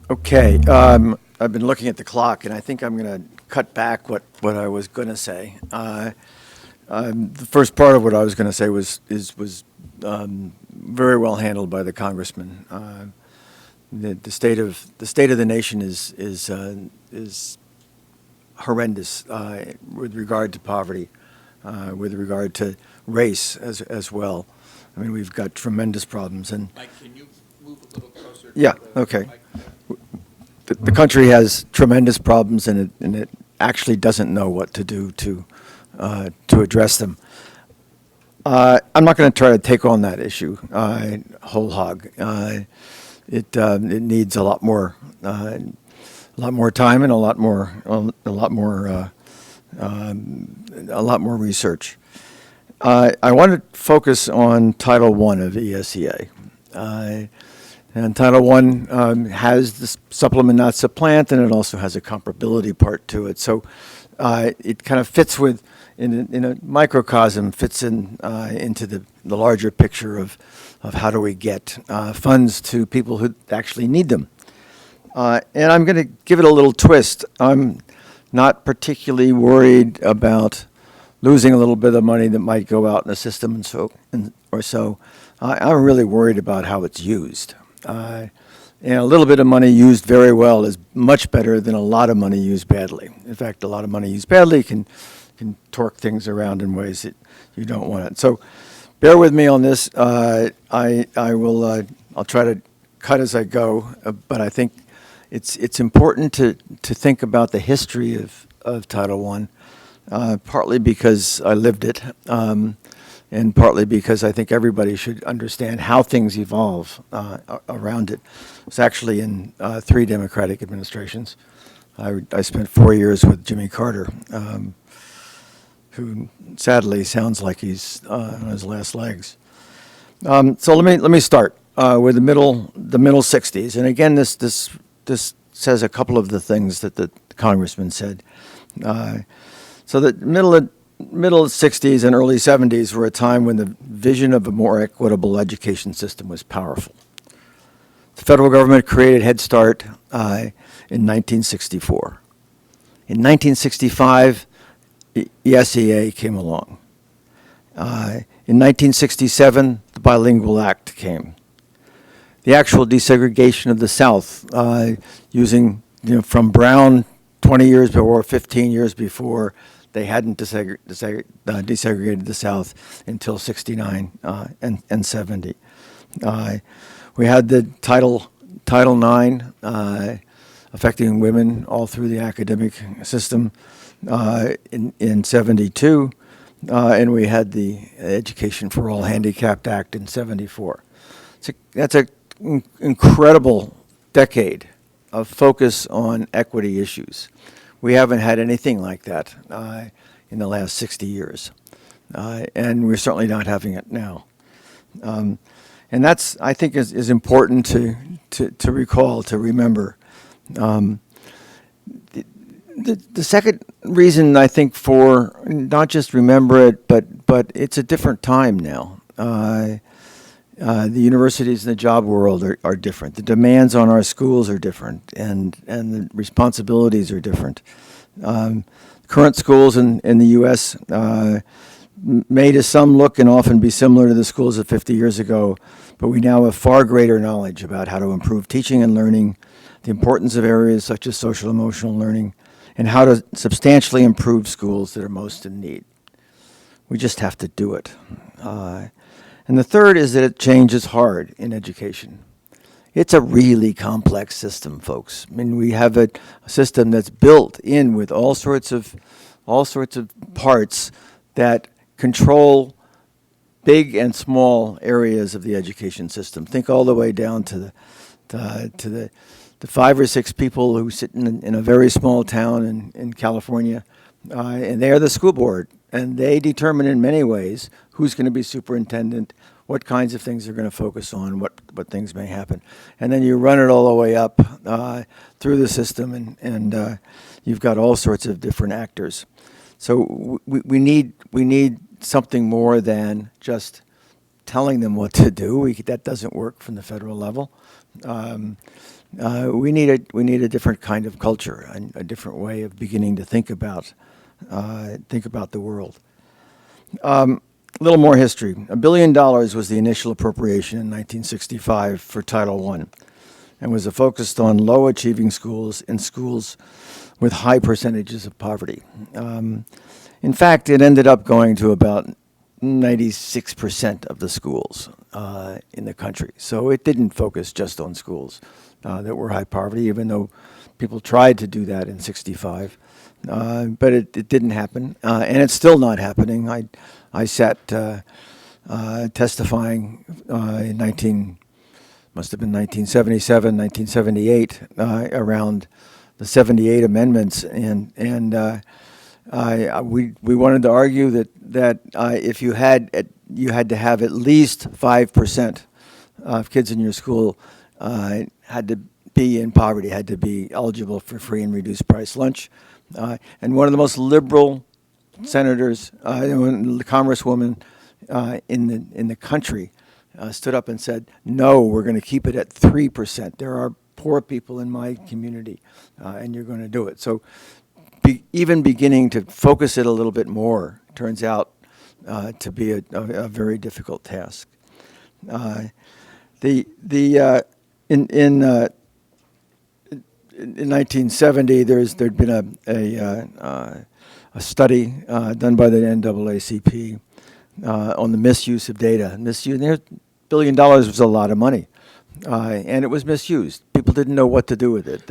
Okay, I've been looking at the clock, and I think I'm going to cut back what I was going to say. The first part of what I was going to say was very well handled by the congressman. The state of the nation is horrendous with regard to poverty, with regard to race as well. I mean, we've got tremendous problems, and Mike, can you move a little closer to yeah, the okay. mic? The country has tremendous problems, and it actually doesn't know what to do to address them. I'm not going to try to take on that issue whole hog. It needs a lot more time and a lot more research. I want to focus on Title I of ESEA. And Title I has the supplement, not supplant, and it also has a comparability part to it. So it kind of fits in a microcosm, fits into the larger picture of how do we get funds to people who actually need them. And I'm going to give it a little twist. I'm not particularly worried about losing a little bit of money that might go out in the system or so. I'm really worried about how it's used. And a little bit of money used very well is much better than a lot of money used badly. In fact, a lot of money used badly can torque things around in ways that you don't want it. So bear with me on this. I'll try to cut as I go, but I think it's important to think about the history of Title I, partly because I lived it, and partly because I think everybody should understand how things evolve around it. It's actually in 3 Democratic administrations. I spent 4 years with Jimmy Carter, who sadly sounds like he's on his last legs. So let me start with the middle 60s, and again this says a couple of the things that the congressman said. So the middle 60s and early 70s were a time when the vision of a more equitable education system was powerful. The federal government created Head Start in 1964. In 1965, ESEA came along. In 1967, the Bilingual Act came. The actual desegregation of the South, using from Brown 20 years before, 15 years before, they hadn't desegregated the South until 69 and 70. We had the Title IX affecting women all through the academic system in 72, and we had the Education for All Handicapped Act in 74. That's an incredible decade of focus on equity issues. We haven't had anything like that in the last 60 years, and we're certainly not having it now. And that's, I think, is important to recall, to remember. The second reason, I think, for not just remember it, but it's a different time now. The universities and the job world are different. The demands on our schools are different, and the responsibilities are different. Current schools in the U.S. May to some look and often be similar to the schools of 50 years ago, but we now have far greater knowledge about how to improve teaching and learning, the importance of areas such as social emotional learning, and how to substantially improve schools that are most in need. We just have to do it. And the third is that change is hard in education. It's a really complex system, folks. I mean, we have a system that's built in with all sorts of parts that control big and small areas of the education system. Think all the way down to the 5 or 6 people who sit in a very small town in California, and they are the school board, and they determine in many ways who's going to be superintendent, what kinds of things they're going to focus on, what things may happen. And then you run it all the way up through the system, and you've got all sorts of different actors. So we need something more than just telling them what to do. That doesn't work from the federal level. We need a different kind of culture, a different way of beginning to think about the world. A little more history. $1 billion was the initial appropriation in 1965 for Title I, and was focused on low-achieving schools and schools with high percentages of poverty. In fact, it ended up going to about 96% of the schools in the country. So it didn't focus just on schools that were high poverty, even though people tried to do that in 65. But it didn't happen, and it's still not happening. I sat testifying in must have been 1977, 1978, around the 78 amendments, and we wanted to argue that if you had to have at least 5% of kids in your school had to be in poverty, had to be eligible for free and reduced price lunch. And one of the most liberal senators, the congresswoman in the country, stood up and said, "No, we're going to keep it at 3%. There are poor people in my community, and you're going to do it." So, even beginning to focus it a little bit more turns out to be a very difficult task. In 1970, there'd been a study done by the NAACP on the misuse of data. $1 billion was a lot of money, and it was misused. People didn't know what to do with it.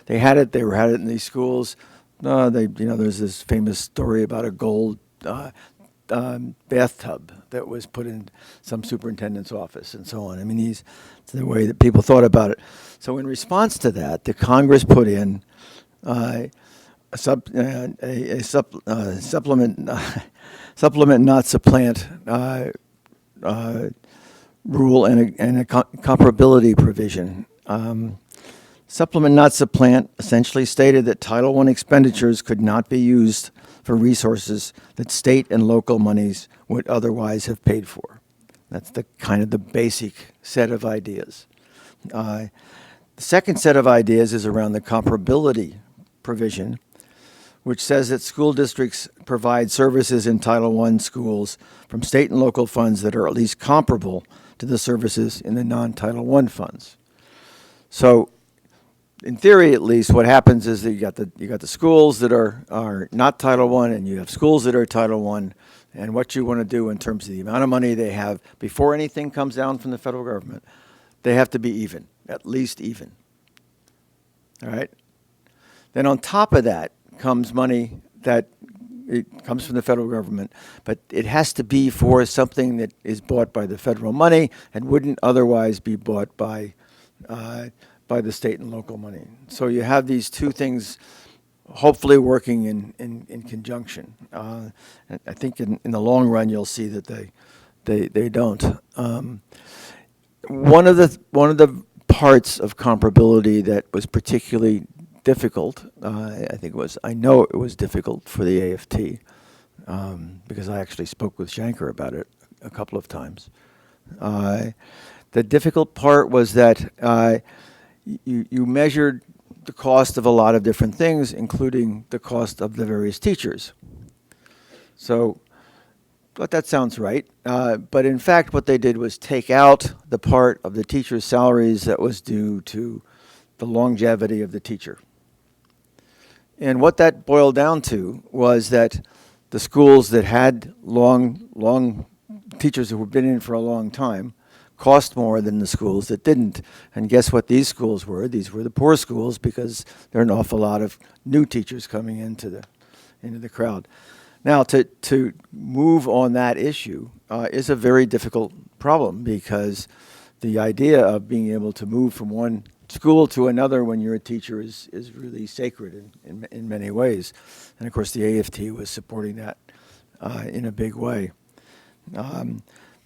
They had it. They had it in these schools. There's this famous story about a gold bathtub that was put in some superintendent's office and so on. I mean, it's the way that people thought about it. So in response to that, the Congress put in a supplement, not supplant rule and a comparability provision. Supplement, not supplant, essentially stated that Title I expenditures could not be used for resources that state and local monies would otherwise have paid for. That's the kind of the basic set of ideas. The second set of ideas is around the comparability provision, which says that school districts provide services in Title I schools from state and local funds that are at least comparable to the services in the non-Title I funds. So, in theory, at least, what happens is that you got the schools that are not Title I, and you have schools that are Title I, and what you want to do in terms of the amount of money they have before anything comes down from the federal government, they have to be even, at least even. All right? Then on top of that comes money that it comes from the federal government, but it has to be for something that is bought by the federal money and wouldn't otherwise be bought by the state and local money. So you have these two things hopefully working in conjunction. I think in the long run you'll see that they don't. One of the parts of comparability that was particularly difficult, I know it was difficult for the AFT, because I actually spoke with Shanker about it a couple of times. The difficult part was that you measured the cost of a lot of different things, including the cost of the various teachers. So, but that sounds right. But in fact, what they did was take out the part of the teachers' salaries that was due to the longevity of the teacher. And what that boiled down to was that the schools that had long teachers who had been in for a long time cost more than the schools that didn't. And guess what these schools were? These were the poor schools, because there are an awful lot of new teachers coming into the crowd. Now, to move on that issue is a very difficult problem, because the idea of being able to move from one school to another when you're a teacher is really sacred in many ways. And of course, the AFT was supporting that in a big way.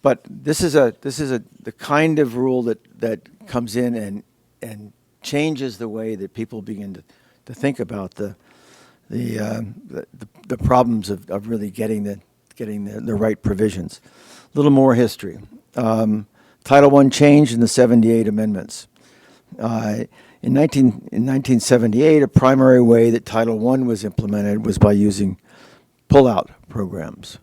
But this is the kind of rule that comes in and changes the way that people begin to think about the problems of really getting the right provisions. A little more history. Title I changed in the 78 amendments. In 1978, a primary way that Title I was implemented was by using pull-out programs,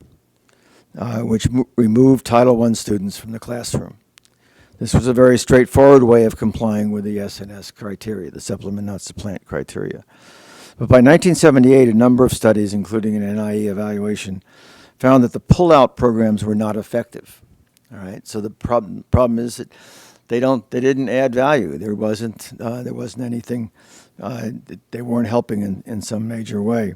which removed Title I students from the classroom. This was a very straightforward way of complying with the SNS criteria, the supplement not supplant criteria. But by 1978, a number of studies, including an NIE evaluation, found that the pull-out programs were not effective. All right, so the problem is that they didn't add value. There wasn't anything. They weren't helping in some major way.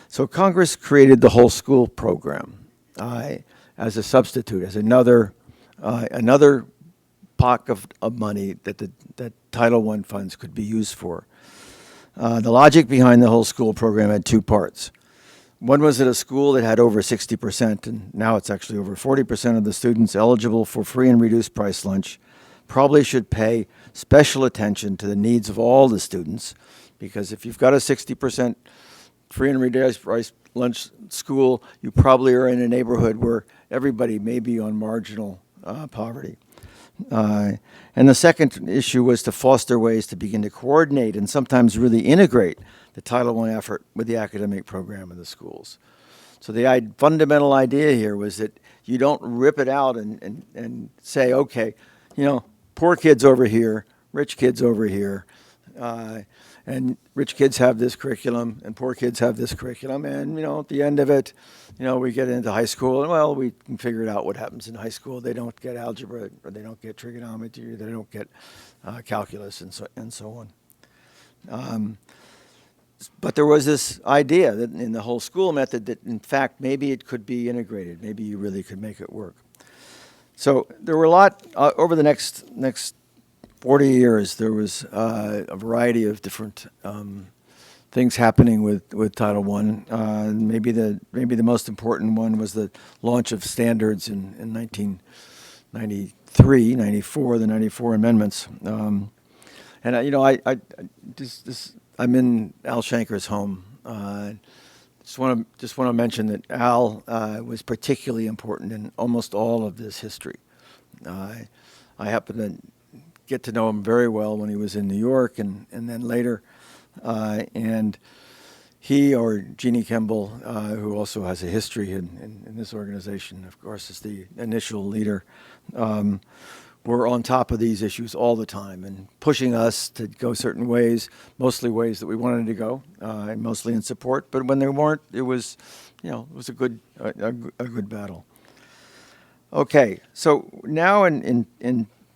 So Congress created the whole school program as a substitute, as another pot of money that Title I funds could be used for. The logic behind the whole school program had two parts. One was that a school that had over 60%, and now it's actually over 40% of the students eligible for free and reduced price lunch, probably should pay special attention to the needs of all the students, because if you've got a 60% free and reduced price lunch school, you probably are in a neighborhood where everybody may be on marginal poverty. And the second issue was to foster ways to begin to coordinate and sometimes really integrate the Title I effort with the academic program of the schools. So the fundamental idea here was that you don't rip it out and say, okay, poor kids over here, rich kids over here, and rich kids have this curriculum and poor kids have this curriculum, and at the end of it, we get into high school, and well, we can figure it out what happens in high school. They don't get algebra, or they don't get trigonometry, or they don't get calculus, and so on. But there was this idea that in the whole school method that, in fact, maybe it could be integrated. Maybe you really could make it work. So there were a lot, over the next 40 years, there was a variety of different things happening with Title I. Maybe the most important one was the launch of standards in 1993, 94, the 94 amendments. I'm in Al Shanker's home. Just want to mention that Al was particularly important in almost all of this history. I happen to get to know him very well when he was in New York, and then later, and he or Jeannie Kemble, who also has a history in this organization, of course, is the initial leader. Were on top of these issues all the time and pushing us to go certain ways, mostly ways that we wanted to go, and mostly in support. But when they weren't, it was a good battle. Okay, so now in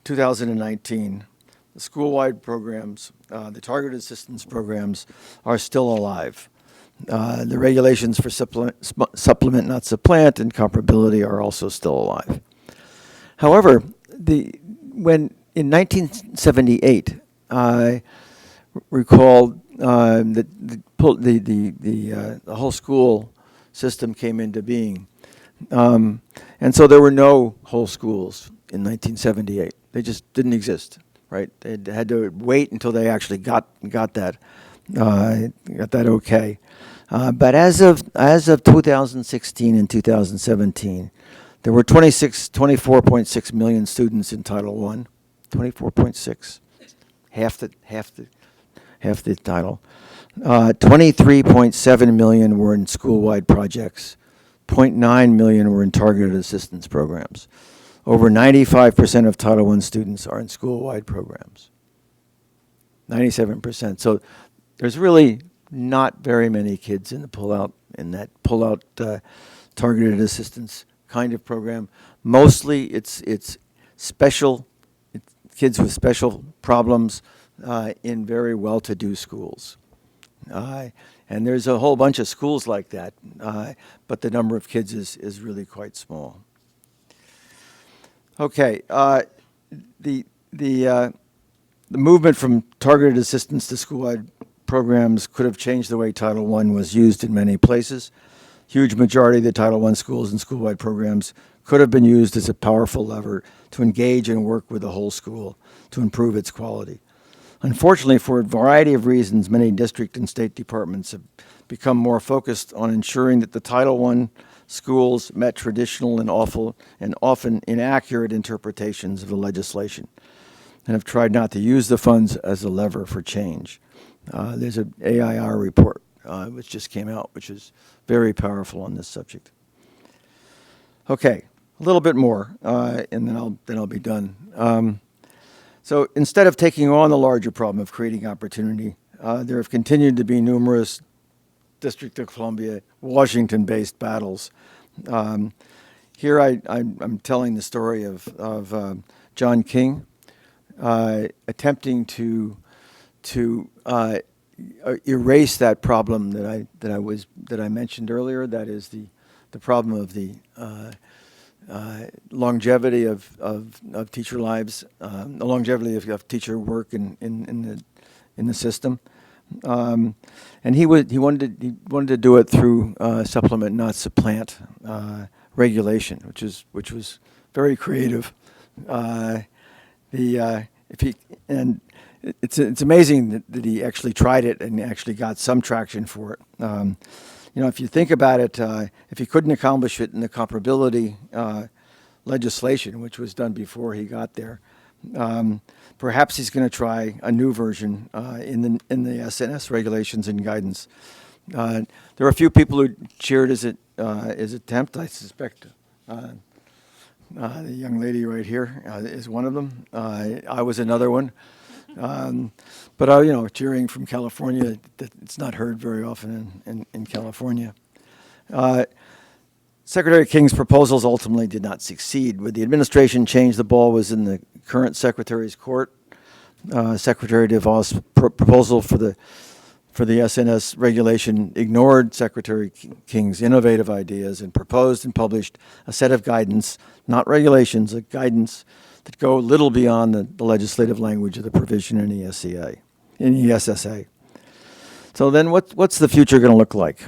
2019, the school-wide programs, the targeted assistance programs, are still alive. The regulations for supplement, not supplant, and comparability are also still alive. However, when in 1978, I recall that the whole school system came into being, and so there were no whole schools in 1978. They just didn't exist, right? They had to wait until they actually got that okay. But as of 2016 and 2017. There were 24.6 million students in Title I, 24.6, half the title. 23.7 million were in school-wide projects. 0.9 million were in targeted assistance programs. Over 95% of Title I students are in school-wide programs. 97%. So there's really not very many kids in that pull-out targeted assistance kind of program. Mostly it's special kids with special problems in very well-to-do schools. And there's a whole bunch of schools like that, but the number of kids is really quite small. Okay, the movement from targeted assistance to school-wide programs could have changed the way Title I was used in many places. Huge majority of the Title I schools and school-wide programs could have been used as a powerful lever to engage and work with the whole school to improve its quality. Unfortunately, for a variety of reasons, many district and state departments have become more focused on ensuring that the Title I schools met traditional and often inaccurate interpretations of the legislation. and have tried not to use the funds as a lever for change. There's an AIR report which just came out, which is very powerful on this subject. Okay, a little bit more, and then I'll be done. So instead of taking on the larger problem of creating opportunity, there have continued to be numerous District of Columbia, Washington-based battles. Here I'm telling the story of John King attempting to erase that problem that I mentioned earlier. That is the problem of the longevity of teacher lives, the longevity of teacher work in the system. And he wanted to do it through supplement, not supplant regulation, which was very creative. It's amazing that he actually tried it and actually got some traction for it. If you think about it, if he couldn't accomplish it in the comparability legislation, which was done before he got there, perhaps he's going to try a new version in the SNS regulations and guidance. There are a few people who cheered his attempt. I suspect the young lady right here is one of them. I was another one. But cheering from California, it's not heard very often in California. Secretary King's proposals ultimately did not succeed. With the administration change, the ball was in the current secretary's court. Secretary DeVos' proposal for the SNS regulation ignored Secretary King's innovative ideas and proposed and published a set of guidance, not regulations, a guidance that go little beyond the legislative language of the provision in ESSA. So then what's the future going to look like?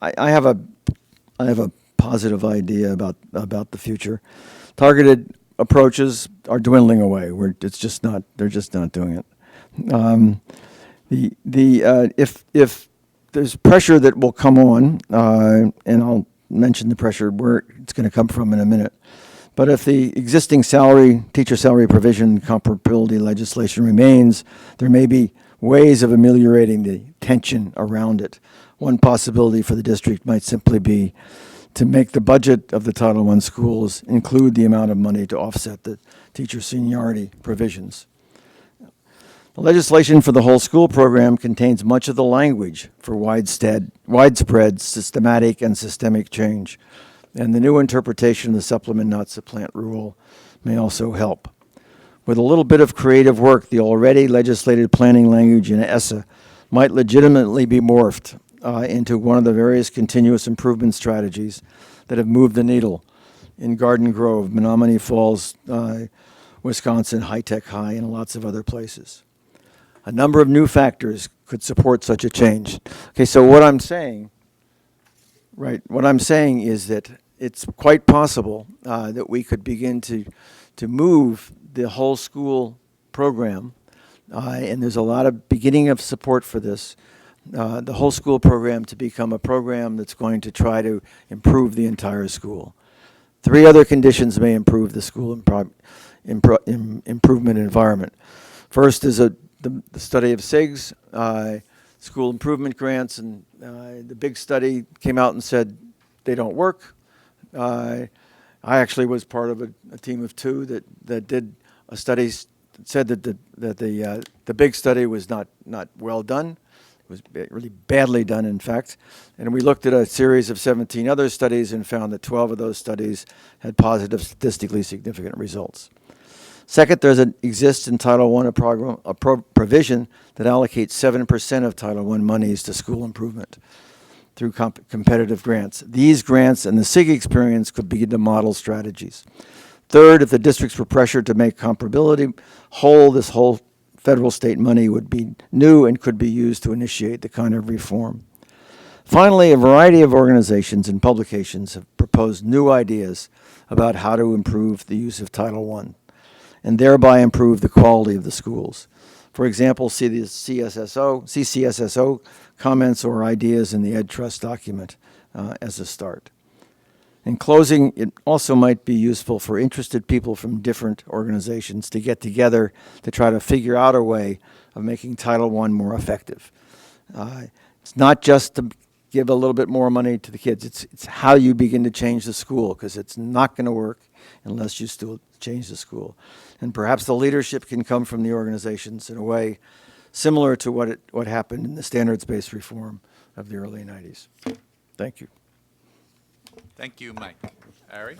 I have a positive idea about the future. Targeted approaches are dwindling away. They're just not doing it. If there's pressure that will come on, and I'll mention the pressure where it's going to come from in a minute. But if the existing teacher salary provision comparability legislation remains, there may be ways of ameliorating the tension around it. One possibility for the district might simply be to make the budget of the Title I schools include the amount of money to offset the teacher seniority provisions. The legislation for the whole school program contains much of the language for widespread systematic and systemic change, and the new interpretation of the supplement not supplant rule may also help. With a little bit of creative work, the already legislated planning language in ESSA might legitimately be morphed into one of the various continuous improvement strategies that have moved the needle in Garden Grove, Menominee Falls, Wisconsin, High Tech High, and lots of other places. A number of new factors could support such a change. Okay, so what I'm saying is that it's quite possible that we could begin to move the whole school program, and there's a lot of beginning of support for this, the whole school program to become a program that's going to try to improve the entire school. 3 other conditions may improve the school improvement environment. First is the study of SIGs, school improvement grants, and the big study came out and said they don't work. I actually was part of a team of 2 that did a study that said that the big study was not well done. It was really badly done, in fact. And we looked at a series of 17 other studies and found that 12 of those studies had positive, statistically significant results. Second, exists in Title I a provision that allocates 7% of Title I monies to school improvement through competitive grants. These grants and the SIG experience could begin to model strategies. Third, if the districts were pressured to make comparability whole, this whole federal state money would be new and could be used to initiate the kind of reform. Finally, a variety of organizations and publications have proposed new ideas about how to improve the use of Title I and thereby improve the quality of the schools. For example, see the CCSSO comments or ideas in the Ed Trust document as a start. In closing, it also might be useful for interested people from different organizations to get together to try to figure out a way of making Title I more effective. It's not just to give a little bit more money to the kids. It's how you begin to change the school, because it's not going to work unless you still change the school. And perhaps the leadership can come from the organizations in a way similar to what happened in the standards-based reform of the early 90s. Thank you. Thank you, Mike. Ari?